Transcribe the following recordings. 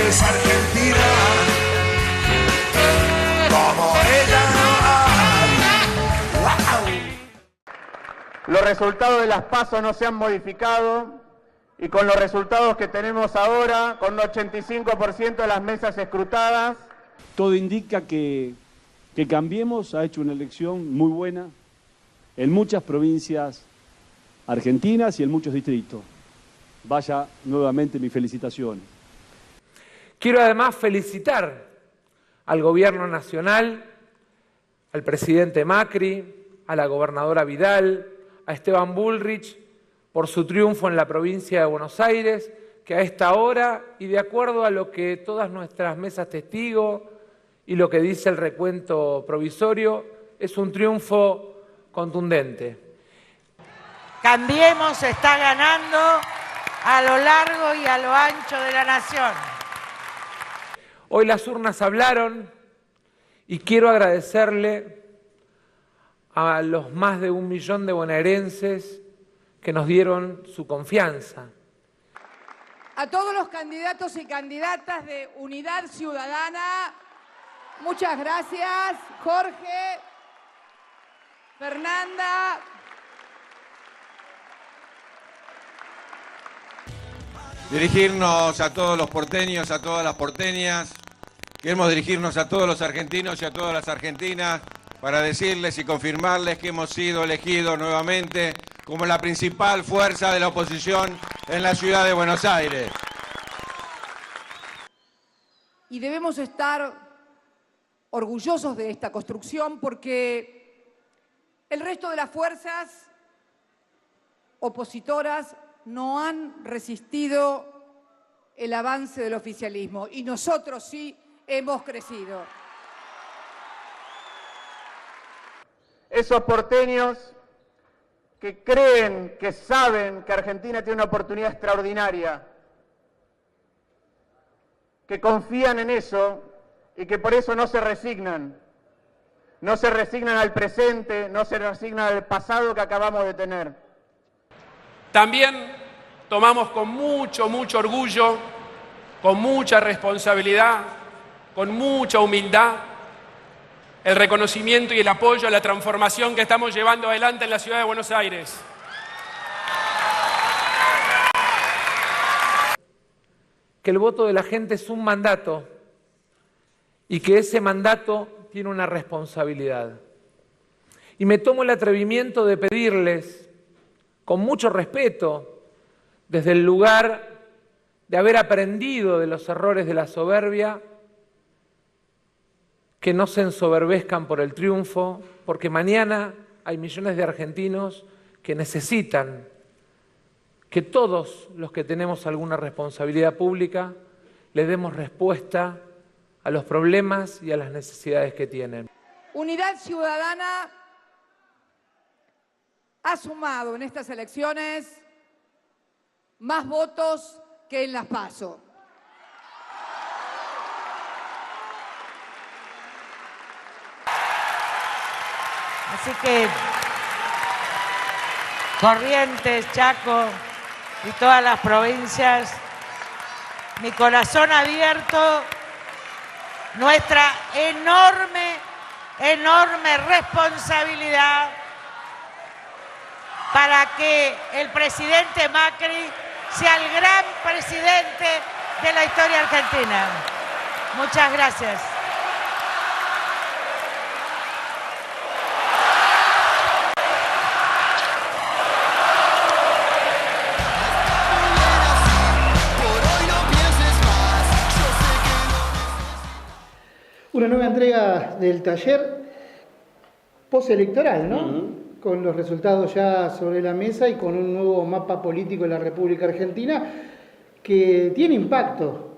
Es Argentina, como ella no hay. Los resultados de las PASO no se han modificado y con los resultados que tenemos ahora, con un 85% de las mesas escrutadas. Todo indica que Cambiemos ha hecho una elección muy buena en muchas provincias argentinas y en muchos distritos. Vaya nuevamente mis felicitaciones. Quiero además felicitar al Gobierno Nacional, al presidente Macri, a la gobernadora Vidal, a Esteban Bullrich, por su triunfo en la provincia de Buenos Aires, que a esta hora, y de acuerdo a lo que todas nuestras mesas testigo y lo que dice el recuento provisorio, es un triunfo contundente. Cambiemos está ganando a lo largo y a lo ancho de la nación. Hoy las urnas hablaron y quiero agradecerle a los más de 1 millón de bonaerenses que nos dieron su confianza. A todos los candidatos y candidatas de Unidad Ciudadana, muchas gracias. Jorge, Fernanda. Dirigirnos a todos los porteños, a todas las porteñas. Queremos dirigirnos a todos los argentinos y a todas las argentinas para decirles y confirmarles que hemos sido elegidos nuevamente como la principal fuerza de la oposición en la ciudad de Buenos Aires. Y debemos estar orgullosos de esta construcción porque el resto de las fuerzas opositoras no han resistido el avance del oficialismo y nosotros sí hemos crecido. Esos porteños que creen, que saben que Argentina tiene una oportunidad extraordinaria, que confían en eso y que por eso no se resignan. No se resignan al presente, no se resignan al pasado que acabamos de tener. También tomamos con mucho orgullo, con mucha responsabilidad, con mucha humildad, el reconocimiento y el apoyo a la transformación que estamos llevando adelante en la ciudad de Buenos Aires. Que el voto de la gente es un mandato y que ese mandato tiene una responsabilidad. Y me tomo el atrevimiento de pedirles, con mucho respeto, desde el lugar de haber aprendido de los errores de la soberbia, que no se ensoberbezcan por el triunfo, porque mañana hay millones de argentinos que necesitan que todos los que tenemos alguna responsabilidad pública le demos respuesta a los problemas y a las necesidades que tienen. Unidad Ciudadana ha sumado en estas elecciones más votos que en las PASO. Así que Corrientes, Chaco y todas las provincias, mi corazón abierto, nuestra enorme responsabilidad para que el presidente Macri sea el gran presidente de la historia argentina. Muchas gracias. entrega del taller postelectoral, ¿no? Con los resultados ya sobre la mesa y con un nuevo mapa político en la República Argentina que tiene impacto,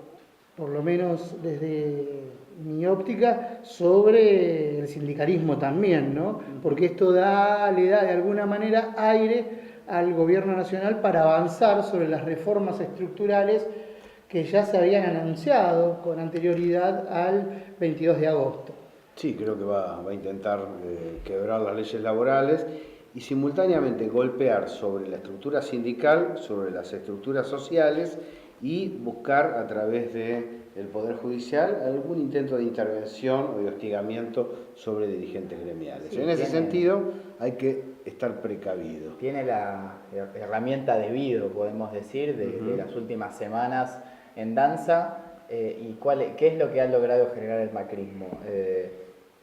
por lo menos desde mi óptica, sobre el sindicalismo también, ¿no? Porque esto le da de alguna manera aire al gobierno nacional para avanzar sobre las reformas estructurales que ya se habían anunciado con anterioridad al 22 de agosto. Sí, creo que va a intentar quebrar las leyes laborales y simultáneamente golpear sobre la estructura sindical, sobre las estructuras sociales y buscar a través del Poder Judicial algún intento de intervención o de hostigamiento sobre dirigentes gremiales. Sí, en ese sentido hay que estar precavido. Tiene la herramienta debido, podemos decir, de las últimas semanas en danza. ¿Y qué es lo que ha logrado generar el macrismo?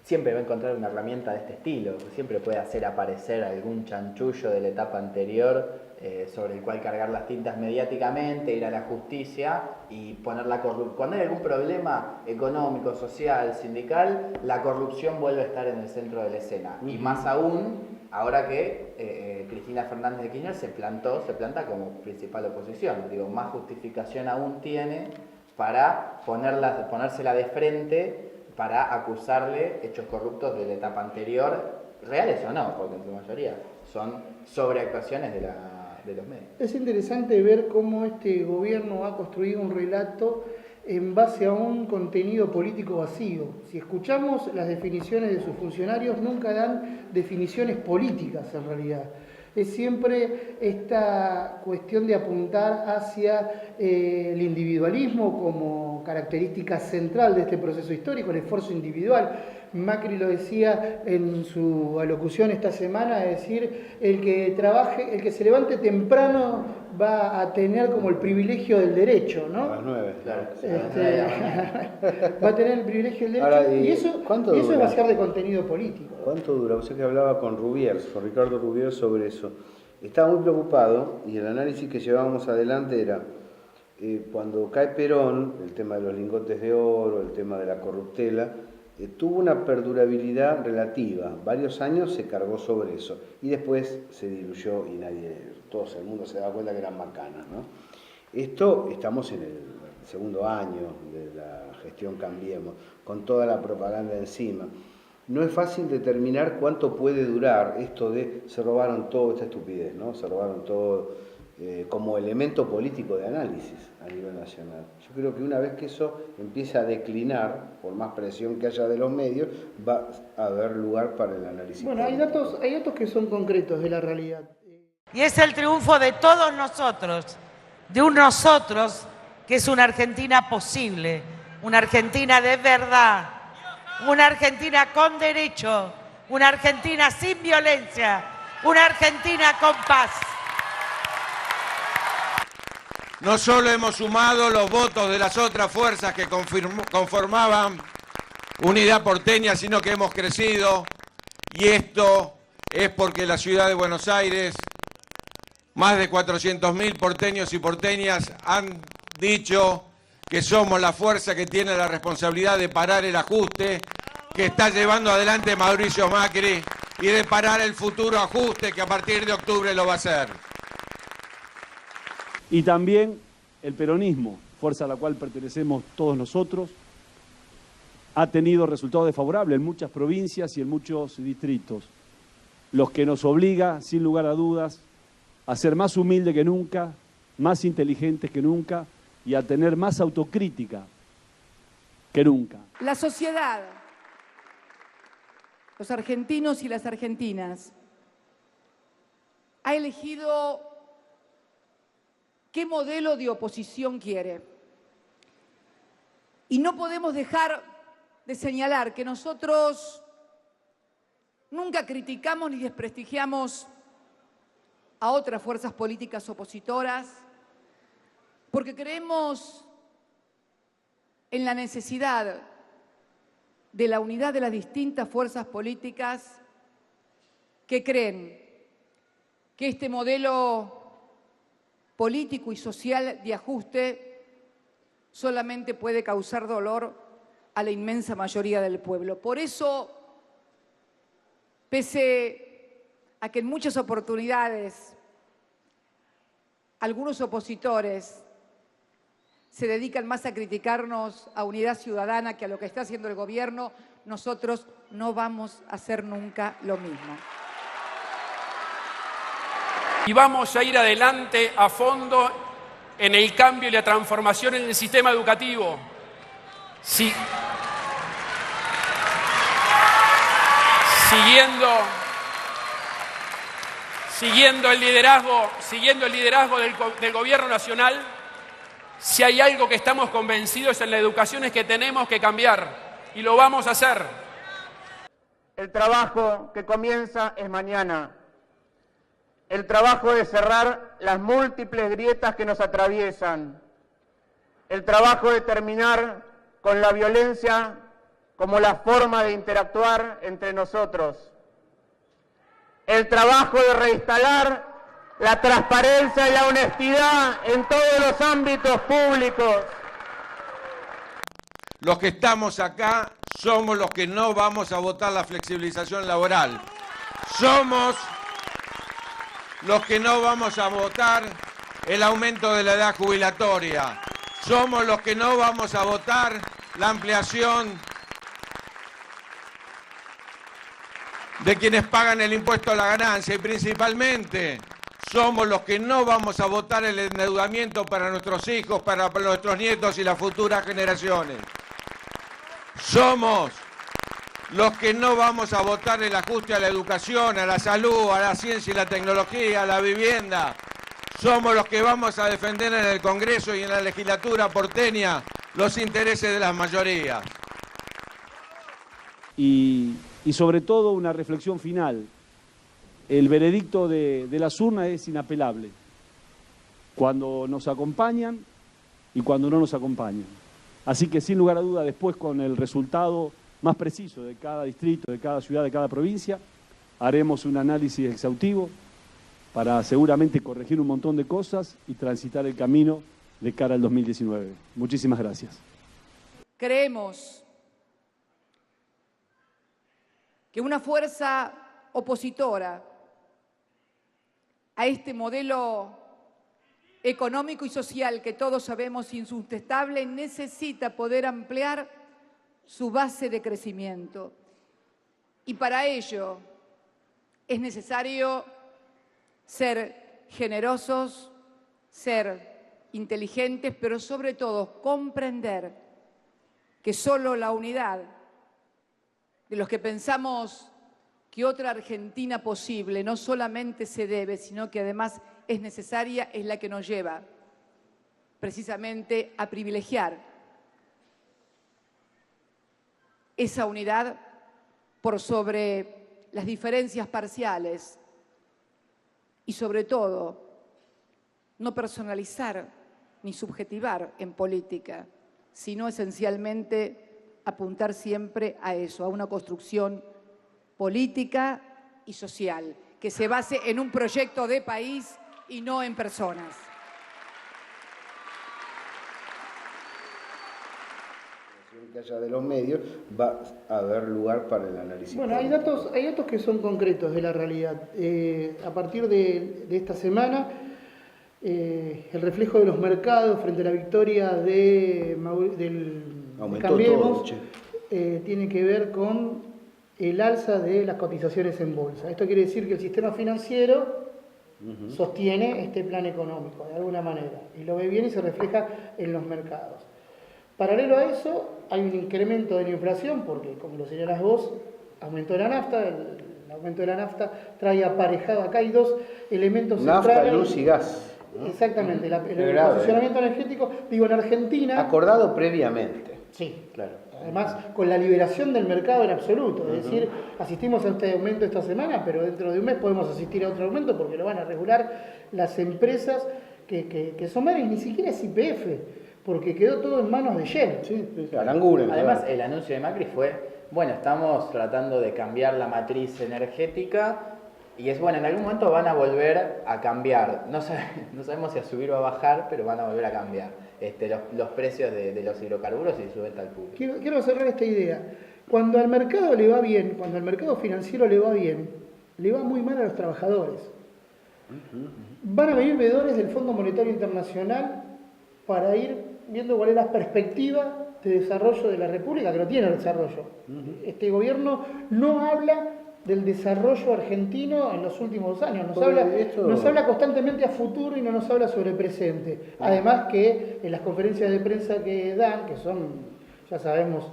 Siempre va a encontrar una herramienta de este estilo, siempre puede hacer aparecer algún chanchullo de la etapa anterior sobre el cual cargar las tintas mediáticamente, ir a la justicia y poner la corrupción. Cuando hay algún problema económico, social, sindical, la corrupción vuelve a estar en el centro de la escena. Y más aún, ahora que Cristina Fernández de Kirchner se planta como principal oposición. Digo, más justificación aún tiene para ponérsela de frente para acusarle hechos corruptos de la etapa anterior, reales o no, porque en su mayoría son sobreactuaciones de los medios. Es interesante ver cómo este gobierno ha construido un relato en base a un contenido político vacío. Si escuchamos las definiciones de sus funcionarios, nunca dan definiciones políticas en realidad. Es siempre esta cuestión de apuntar hacia el individualismo como característica central de este proceso histórico, el esfuerzo individual. Macri lo decía en su alocución esta semana, es decir, el que trabaje, el que se levante temprano va a tener como el privilegio del derecho, ¿no? A las 9, claro. Va a tener el privilegio del derecho. Ahora, y eso es vaciar de contenido político. ¿Cuánto dura? Usted que hablaba con Ricardo Rubiers sobre eso. Estaba muy preocupado y el análisis que llevábamos adelante era cuando cae Perón, el tema de los lingotes de oro, el tema de la corruptela, tuvo una perdurabilidad relativa. Varios años se cargó sobre eso y después se diluyó y todo el mundo se da cuenta que eran macanas, ¿no? Estamos en el segundo año de la gestión Cambiemos, con toda la propaganda encima. No es fácil determinar cuánto puede durar esto de se robaron todo, esta estupidez, ¿no? Se robaron todo como elemento político de análisis a nivel nacional. Yo creo que una vez que eso empiece a declinar, por más presión que haya de los medios, va a haber lugar para el análisis. Bueno, hay datos que son concretos de la realidad. Y es el triunfo de todos nosotros, de un nosotros que es una Argentina posible, una Argentina de verdad, una Argentina con derecho, una Argentina sin violencia, una Argentina con paz. No solo hemos sumado los votos de las otras fuerzas que conformaban Unidad Porteña, sino que hemos crecido, y esto es porque la ciudad de Buenos Aires, más de 400.000 porteños y porteñas han dicho que somos la fuerza que tiene la responsabilidad de parar el ajuste que está llevando adelante Mauricio Macri y de parar el futuro ajuste que a partir de octubre lo va a hacer. Y también el peronismo, fuerza a la cual pertenecemos todos nosotros, ha tenido resultados desfavorables en muchas provincias y en muchos distritos, los que nos obliga, sin lugar a dudas, a ser más humildes que nunca, más inteligentes que nunca y a tener más autocrítica que nunca. La sociedad, los argentinos y las argentinas, ha elegido qué modelo de oposición quiere. Y no podemos dejar de señalar que nosotros nunca criticamos ni desprestigiamos a otras fuerzas políticas opositoras, porque creemos en la necesidad de la unidad de las distintas fuerzas políticas que creen que este modelo político y social de ajuste solamente puede causar dolor a la inmensa mayoría del pueblo. Por eso, pese a que en muchas oportunidades algunos opositores se dedican más a criticarnos a Unidad Ciudadana que a lo que está haciendo el gobierno, nosotros no vamos a hacer nunca lo mismo. Y vamos a ir adelante a fondo en el cambio y la transformación en el sistema educativo. Sí. Siguiendo el liderazgo del Gobierno Nacional, si hay algo que estamos convencidos en la educación es que tenemos que cambiar y lo vamos a hacer. El trabajo que comienza es mañana. El trabajo de cerrar las múltiples grietas que nos atraviesan. El trabajo de terminar con la violencia como la forma de interactuar entre nosotros. El trabajo de reinstalar la transparencia y la honestidad en todos los ámbitos públicos. Los que estamos acá somos los que no vamos a votar la flexibilización laboral. Somos los que no vamos a votar el aumento de la edad jubilatoria. Somos los que no vamos a votar la ampliación de quienes pagan el impuesto a la ganancia y principalmente somos los que no vamos a votar el endeudamiento para nuestros hijos, para nuestros nietos y las futuras generaciones. Somos los que no vamos a votar el ajuste a la educación, a la salud, a la ciencia y la tecnología, a la vivienda. Somos los que vamos a defender en el Congreso y en la legislatura porteña los intereses de las mayorías. Y sobre todo una reflexión final. El veredicto de las urnas es inapelable. Cuando nos acompañan y cuando no nos acompañan. Así que sin lugar a duda después con el resultado más preciso de cada distrito, de cada ciudad, de cada provincia, haremos un análisis exhaustivo para seguramente corregir un montón de cosas y transitar el camino de cara al 2019. Muchísimas gracias. Creemos que una fuerza opositora a este modelo económico y social que todos sabemos insustentable necesita poder ampliar su base de crecimiento. Y para ello es necesario ser generosos, ser inteligentes, pero sobre todo comprender que solo la unidad de los que pensamos que otra Argentina posible no solamente se debe, sino que además es necesaria, es la que nos lleva precisamente a privilegiar esa unidad por sobre las diferencias parciales y sobre todo no personalizar ni subjetivar en política, sino esencialmente apuntar siempre a eso, a una construcción política y social, que se base en un proyecto de país y no en personas. Que haya de los medios, va a haber lugar para el análisis. Bueno, hay datos que son concretos de la realidad. A partir de esta semana, el reflejo de los mercados frente a la victoria del Cambiemos tiene que ver con el alza de las cotizaciones en bolsa. Esto quiere decir que el sistema financiero sostiene este plan económico de alguna manera y lo ve bien y se refleja en los mercados. Paralelo a eso, hay un incremento de la inflación porque, como lo señalás vos, aumentó la nafta, el aumento de la nafta trae aparejado, acá hay dos elementos nafta, centrales. luz y gas. Exactamente, el posicionamiento energético, digo, en Argentina... Acordado previamente. Sí, claro. Además, con la liberación del mercado en absoluto. Es decir, asistimos a este aumento esta semana, pero dentro de un mes podemos asistir a otro aumento porque lo van a regular las empresas que son varias, y ni siquiera es YPF, porque quedó todo en manos de Shell. Sí, Aranguren. Además, el anuncio de Macri fue, bueno, estamos tratando de cambiar la matriz energética Y es bueno, en algún momento van a volver a cambiar. No sabemos si a subir o a bajar, pero van a volver a cambiar los precios de los hidrocarburos y su venta al público. Quiero cerrar esta idea. Cuando al mercado le va bien, cuando al mercado financiero le va bien, le va muy mal a los trabajadores. Van a venir veedores del Fondo Monetario Internacional para ir viendo cuál es la perspectiva de desarrollo de la República, que no tiene desarrollo. Este gobierno no habla del desarrollo argentino en los últimos años, nos habla constantemente a futuro y no nos habla sobre el presente. Además que en las conferencias de prensa que dan, que son, ya sabemos,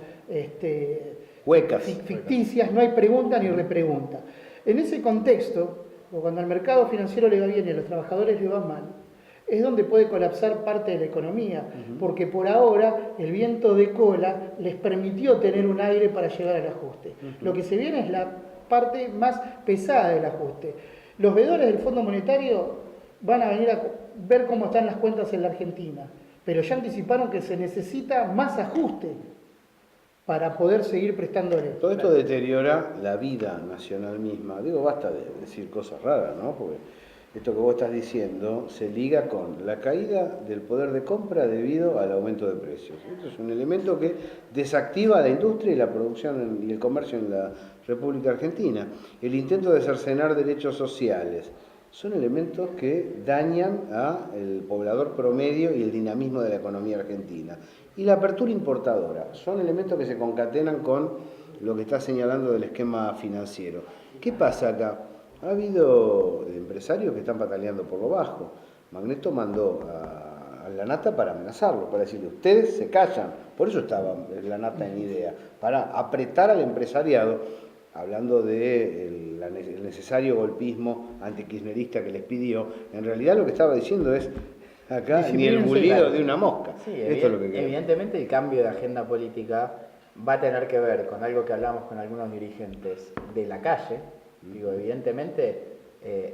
huecas, ficticias, no hay pregunta ni repregunta. En ese contexto, cuando al mercado financiero le va bien y a los trabajadores le va mal, es donde puede colapsar parte de la economía, porque por ahora el viento de cola les permitió tener un aire para llegar al ajuste. Lo que se viene es la parte más pesada del ajuste. Los veedores del Fondo Monetario van a venir a ver cómo están las cuentas en la Argentina, pero ya anticiparon que se necesita más ajuste para poder seguir prestándole. Todo esto deteriora la vida nacional misma. Digo, basta de decir cosas raras, ¿no? Porque esto que vos estás diciendo se liga con la caída del poder de compra debido al aumento de precios. Esto es un elemento que desactiva la industria y la producción y el comercio en la República Argentina. El intento de cercenar derechos sociales son elementos que dañan al poblador promedio y el dinamismo de la economía argentina. Y la apertura importadora son elementos que se concatenan con lo que está señalando del esquema financiero. ¿Qué pasa acá? Ha habido empresarios que están pataleando por lo bajo. Magneto mandó a Lanata para amenazarlo, para decirle, ustedes se callan. Por eso estaba Lanata en idea, para apretar al empresariado, hablando del necesario golpismo antikirchnerista que les pidió. En realidad lo que estaba diciendo es, acá ni el bulido de una mosca. Sí, esto es lo que evidentemente el cambio de agenda política va a tener que ver con algo que hablamos con algunos dirigentes de la calle. Digo, evidentemente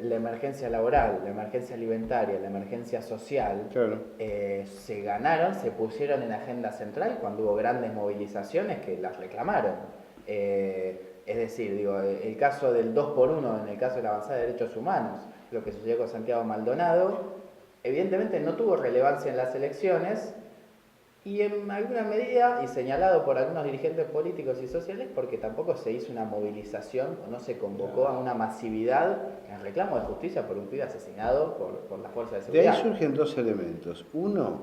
la emergencia laboral, la emergencia alimentaria, la emergencia social, claro, se ganaron, se pusieron en agenda central cuando hubo grandes movilizaciones que las reclamaron. Es decir, digo, el caso del 2x1 en el caso de la avanzada de derechos humanos, lo que sucedió con Santiago Maldonado, evidentemente no tuvo relevancia en las elecciones y en alguna medida, y señalado por algunos dirigentes políticos y sociales, porque tampoco se hizo una movilización o no se convocó a una masividad en reclamo de justicia por un pibe asesinado por las fuerzas de seguridad. De ahí surgen dos elementos. Uno,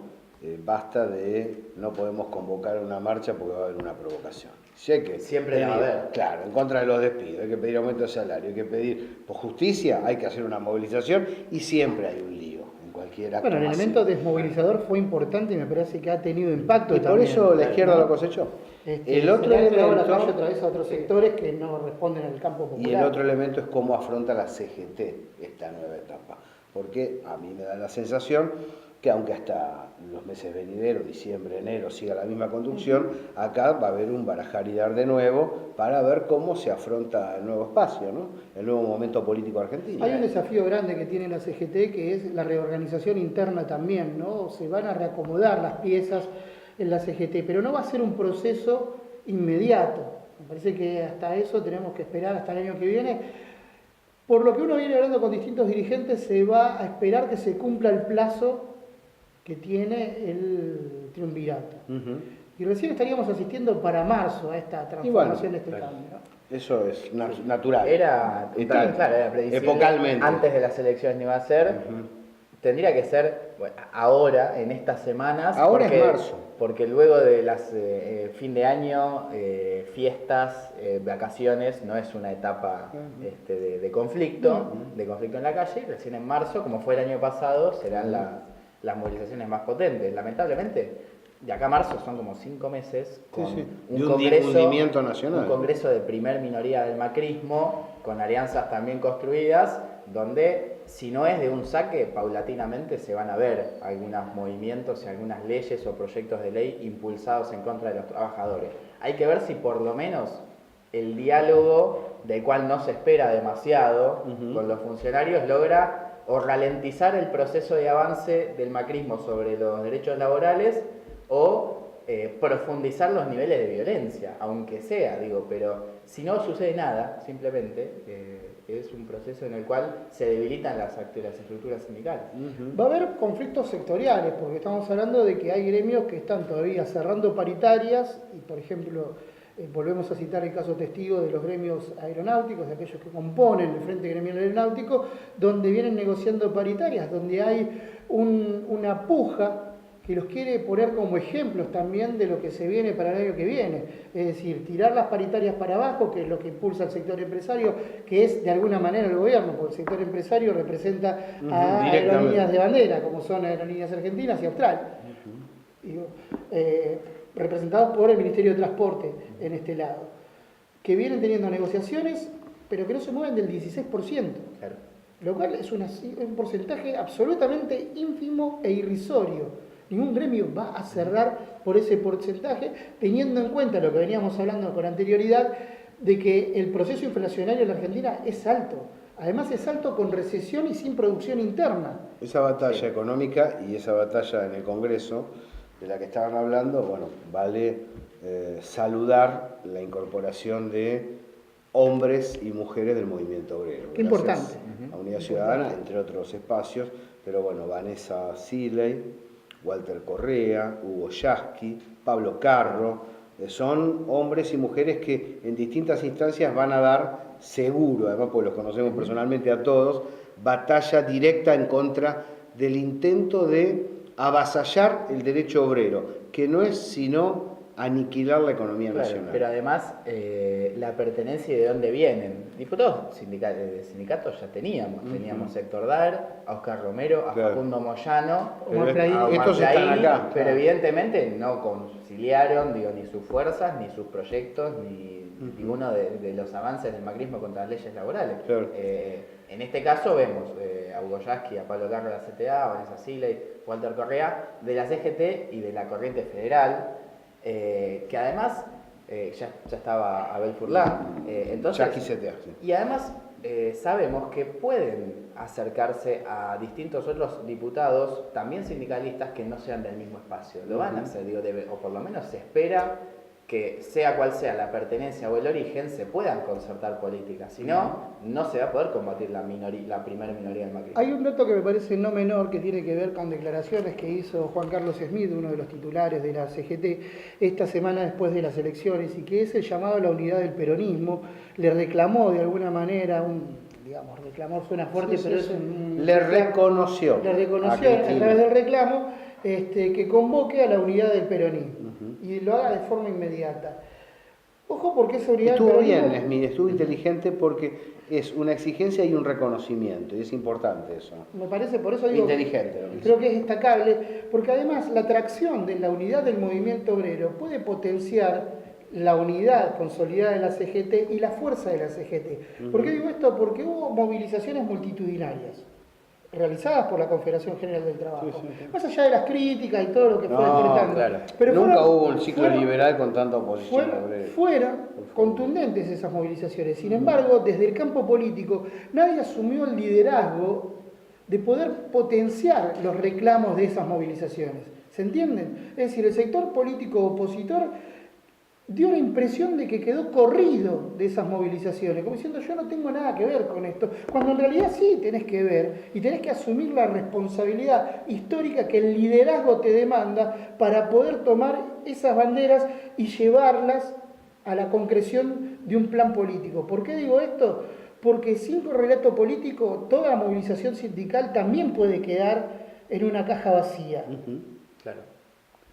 basta de no podemos convocar una marcha porque va a haber una provocación. Si hay que siempre pedir, va a haber. Claro, en contra de los despidos, hay que pedir aumento de salario, hay que pedir por justicia, hay que hacer una movilización y siempre hay un lío en cualquier acto. Bueno, el elemento desmovilizador fue importante y me parece que ha tenido impacto. Y por eso la izquierda lo cosechó. El otro elemento, la calle otra vez a otros sectores que no responden al campo popular. Y el otro elemento es cómo afronta la CGT esta nueva etapa. Porque a mí me da la sensación que aunque hasta los meses venideros, diciembre, enero, siga la misma conducción, acá va a haber un barajar y dar de nuevo para ver cómo se afronta el nuevo espacio, ¿no? El nuevo momento político argentino. Hay un desafío grande que tiene la CGT, que es la reorganización interna también, ¿no? Se van a reacomodar las piezas en la CGT, pero no va a ser un proceso inmediato. Me parece que hasta eso tenemos que esperar hasta el año que viene. Por lo que uno viene hablando con distintos dirigentes, se va a esperar que se cumpla el plazo que tiene el triunvirato. Y recién estaríamos asistiendo para marzo a esta transformación, este cambio, ¿no? Eso es natural. Era predecible. Epocalmente. Antes de las elecciones no iba a ser. Tendría que ser ahora, en estas semanas. Ahora es marzo. Porque luego de las fin de año, fiestas, vacaciones, no es una etapa de conflicto, de conflicto en la calle. Recién en marzo, como fue el año pasado, serán las movilizaciones más potentes. Lamentablemente, de acá a marzo son como 5 meses con un hundimiento nacional. Un congreso de primer minoría del macrismo, con alianzas también construidas, donde si no es de un saque, paulatinamente se van a ver algunos movimientos y algunas leyes o proyectos de ley impulsados en contra de los trabajadores. Hay que ver si por lo menos el diálogo, del cual no se espera demasiado con los funcionarios, logra o ralentizar el proceso de avance del macrismo sobre los derechos laborales o profundizar los niveles de violencia, aunque sea, pero si no sucede nada, simplemente que es un proceso en el cual se debilitan las estructuras sindicales. Va a haber conflictos sectoriales, porque estamos hablando de que hay gremios que están todavía cerrando paritarias, y por ejemplo, volvemos a citar el caso testigo de los gremios aeronáuticos, de aquellos que componen el Frente Gremial Aeronáutico, donde vienen negociando paritarias, donde hay una puja que los quiere poner como ejemplos también de lo que se viene para el año que viene. Es decir, tirar las paritarias para abajo, que es lo que impulsa el sector empresario, que es de alguna manera el gobierno, porque el sector empresario representa a aerolíneas de bandera, como son Aerolíneas Argentinas y Austral. Representados por el Ministerio de Transporte en este lado, que vienen teniendo negociaciones, pero que no se mueven del 16%. Claro. Lo cual es un porcentaje absolutamente ínfimo e irrisorio. Ningún gremio va a cerrar por ese porcentaje, teniendo en cuenta lo que veníamos hablando con anterioridad, de que el proceso inflacionario en la Argentina es alto. Además es alto con recesión y sin producción interna. Esa batalla económica y esa batalla en el Congreso, de la que estaban hablando, bueno, vale saludar la incorporación de hombres y mujeres del movimiento obrero. Qué importante. A Unidad Ciudadana, entre otros espacios, pero bueno, Vanessa Siley, Walter Correa, Hugo Yasky, Pablo Carro, son hombres y mujeres que en distintas instancias van a dar seguro, además porque los conocemos personalmente a todos, batalla directa en contra del intento de avasallar el derecho obrero, que no es sino aniquilar la economía nacional. Pero además, la pertenencia y de dónde vienen. Diputados sindicatos ya teníamos a Héctor Daer, a Oscar Romero, a Facundo Moyano, a Omar Plaín, pero evidentemente no conciliaron ni sus fuerzas, ni sus proyectos, ni ninguno de los avances del macrismo contra las leyes laborales. En este caso vemos a Hugo Yasky, a Pablo Carro de la CTA, a Vanessa Siley, Walter Correa, de la CGT y de la Corriente Federal, que además ya estaba Abel Furlan, entonces, y además sabemos que pueden acercarse a distintos otros diputados, también sindicalistas, que no sean del mismo espacio. Lo van a hacer, o por lo menos se espera que sea cual sea la pertenencia o el origen, se puedan concertar políticas. Si no, no se va a poder combatir la primera minoría del macrismo. Hay un dato que me parece no menor que tiene que ver con declaraciones que hizo Juan Carlos Smith, uno de los titulares de la CGT, esta semana después de las elecciones, y que es el llamado a la unidad del peronismo. Le reclamó de alguna manera reclamó suena fuerte, pero es un... Le reconoció a través del reclamo que convoque a la unidad del peronismo y lo haga de forma inmediata. Ojo, porque esa unidad estuvo del peronismo... bien, Smith, estuvo inteligente porque es una exigencia y un reconocimiento, y es importante eso. Me parece, por eso digo... Inteligente. Creo que es destacable, porque además la atracción de la unidad del movimiento obrero puede potenciar la unidad consolidada de la CGT y la fuerza de la CGT. ¿Por qué digo esto? Porque hubo movilizaciones multitudinarias realizadas por la Confederación General del Trabajo. Más allá de las críticas y todo lo que fue despertando. Claro. Pero nunca hubo un ciclo liberal con tanta oposición. Fueron contundentes esas movilizaciones. Sin embargo, desde el campo político, nadie asumió el liderazgo de poder potenciar los reclamos de esas movilizaciones. ¿Se entienden? Es decir, el sector político opositor dio la impresión de que quedó corrido de esas movilizaciones, como diciendo yo no tengo nada que ver con esto, cuando en realidad sí tenés que ver y tenés que asumir la responsabilidad histórica que el liderazgo te demanda para poder tomar esas banderas y llevarlas a la concreción de un plan político. ¿Por qué digo esto? Porque sin correlato político toda movilización sindical también puede quedar en una caja vacía. Claro.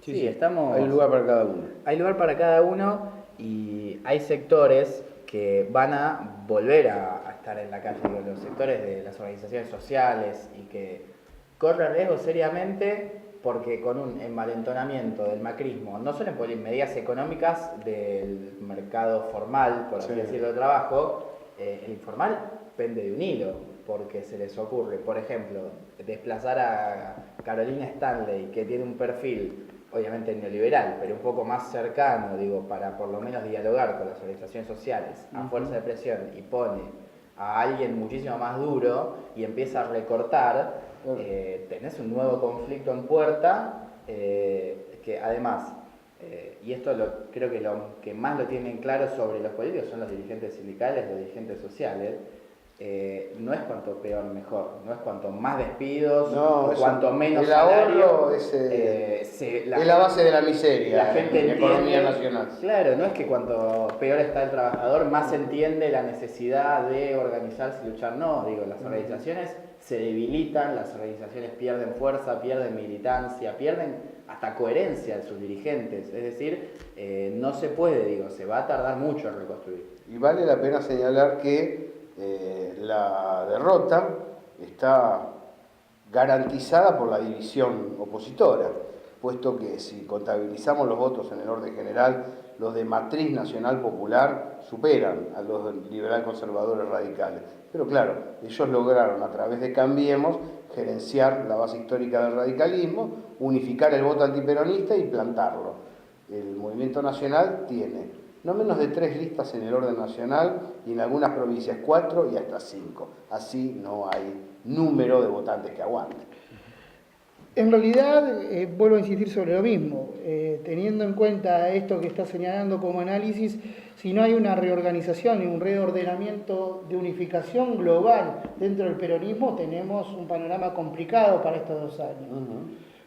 Sí, estamos... Hay lugar para cada uno. Hay lugar para cada uno y hay sectores que van a volver a estar en la calle, los sectores de las organizaciones sociales, y que corren riesgo seriamente porque con un envalentonamiento del macrismo, no solo en medidas económicas del mercado formal, por así decirlo, de trabajo, el informal pende de un hilo, porque se les ocurre, por ejemplo, desplazar a Carolina Stanley, que tiene un perfil obviamente neoliberal, pero un poco más cercano, para por lo menos dialogar con las organizaciones sociales, a fuerza de presión, y pone a alguien muchísimo más duro y empieza a recortar, tenés un nuevo conflicto en puerta, que además, y esto creo que lo que más lo tienen claro sobre los políticos son los dirigentes sindicales, los dirigentes sociales, no es cuanto peor mejor, no es cuanto más despidos, no, cuanto menos el ahorro salario, es la base de la miseria, la gente en la economía nacional. Claro, no es que cuanto peor está el trabajador, más entiende la necesidad de organizarse y luchar. No, digo, las organizaciones se debilitan, las organizaciones pierden fuerza, pierden militancia, pierden hasta coherencia de sus dirigentes. Es decir, no se puede, digo, se va a tardar mucho en reconstruir. Y vale la pena señalar que la derrota está garantizada por la división opositora, puesto que si contabilizamos los votos en el orden general, los de matriz nacional popular superan a los liberal conservadores radicales. Pero claro, ellos lograron a través de Cambiemos gerenciar la base histórica del radicalismo, unificar el voto antiperonista y plantarlo. El movimiento nacional tiene no menos de 3 listas en el orden nacional y en algunas provincias 4 y hasta 5. Así no hay número de votantes que aguanten. En realidad, vuelvo a insistir sobre lo mismo, teniendo en cuenta esto que está señalando como análisis, si no hay una reorganización y un reordenamiento de unificación global dentro del peronismo, tenemos un panorama complicado para estos 2 años.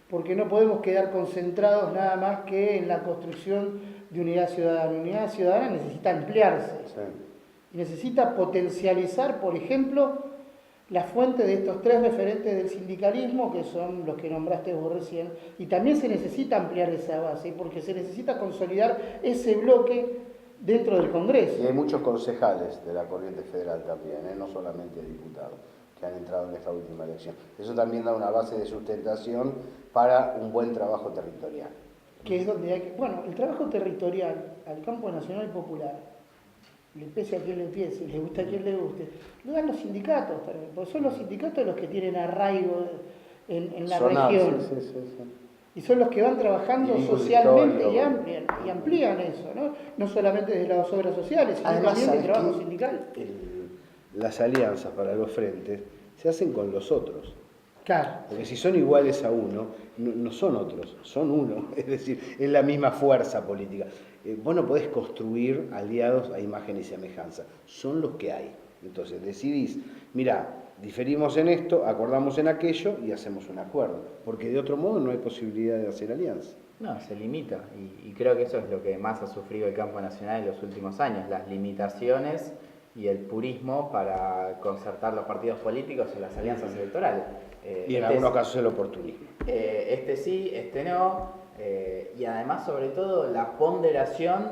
Porque no podemos quedar concentrados nada más que en la construcción de unidad ciudadana. Unidad ciudadana necesita ampliarse, y necesita potencializar, por ejemplo, la fuente de estos 3 referentes del sindicalismo, que son los que nombraste vos recién, y también se necesita ampliar esa base, porque se necesita consolidar ese bloque dentro del Congreso. Y hay muchos concejales de la corriente federal también, no solamente diputados, que han entrado en esta última elección. Eso también da una base de sustentación para un buen trabajo territorial. Que es donde hay que... Bueno, el trabajo territorial al campo nacional y popular, le pese a quien le pese, le guste a quien le guste, lo dan los sindicatos también, porque son los sindicatos los que tienen arraigo en la región. Sí. Y son los que van trabajando socialmente y amplían eso, ¿no? No solamente desde las obras sociales, sino también del trabajo sindical. Las alianzas para los frentes se hacen con los otros. Claro. Porque si son iguales a uno, no son otros, son uno. Es decir, es la misma fuerza política. Vos no podés construir aliados a imagen y semejanza. Son los que hay. Entonces decidís, mirá, diferimos en esto, acordamos en aquello y hacemos un acuerdo. Porque de otro modo no hay posibilidad de hacer alianza. No, se limita. Y creo que eso es lo que más ha sufrido el campo nacional en los últimos años. Las limitaciones y el purismo para concertar los partidos políticos en las alianzas electorales. Y en algunos casos el oportunismo. Este sí, este no, y además sobre todo la ponderación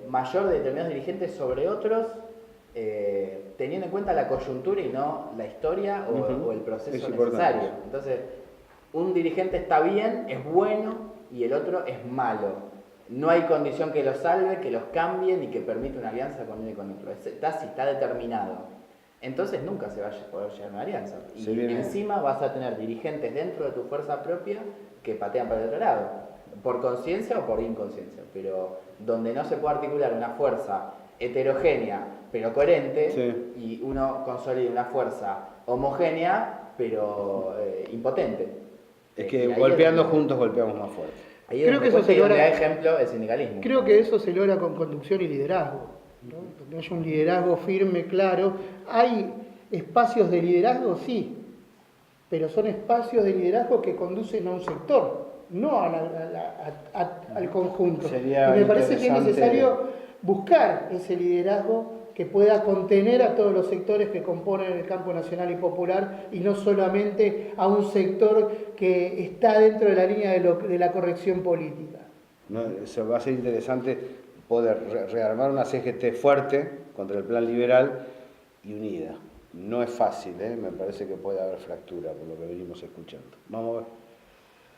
mayor de determinados dirigentes sobre otros, teniendo en cuenta la coyuntura y no la historia o el proceso necesario. Entonces, un dirigente está bien, es bueno, y el otro es malo. No hay condición que los salve, que los cambie, ni que permita una alianza con uno y con otro. Está determinado. Entonces nunca se va a poder llegar a una alianza. Y encima vas a tener dirigentes dentro de tu fuerza propia que patean para el otro lado, por conciencia o por inconsciencia. Pero donde no se puede articular una fuerza heterogénea pero coherente, y uno consolida una fuerza homogénea pero impotente. Es que golpeando juntos golpeamos más fuerte. Ahí creo que eso se logra, ejemplo, el sindicalismo. Creo que eso se logra con conducción y liderazgo, ¿no? Donde haya un liderazgo firme, claro. Hay espacios de liderazgo, sí, pero son espacios de liderazgo que conducen a un sector, no al conjunto. Y me parece que es necesario buscar ese liderazgo que pueda contener a todos los sectores que componen el campo nacional y popular, y no solamente a un sector que está dentro de la línea de la corrección política. No, eso va a ser interesante poder rearmar una CGT fuerte contra el plan liberal y unida. No es fácil, me parece que puede haber fractura por lo que venimos escuchando. Vamos a ver.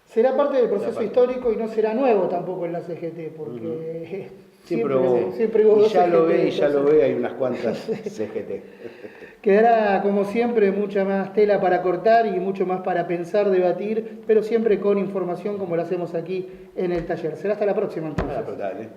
Será parte del proceso histórico y no será nuevo tampoco en la CGT, porque siempre hubo dos CGT. Ya lo ve, hay unas cuantas CGT. Quedará, como siempre, mucha más tela para cortar y mucho más para pensar, debatir, pero siempre con información como lo hacemos aquí en el taller. Será hasta la próxima, entonces. Dale.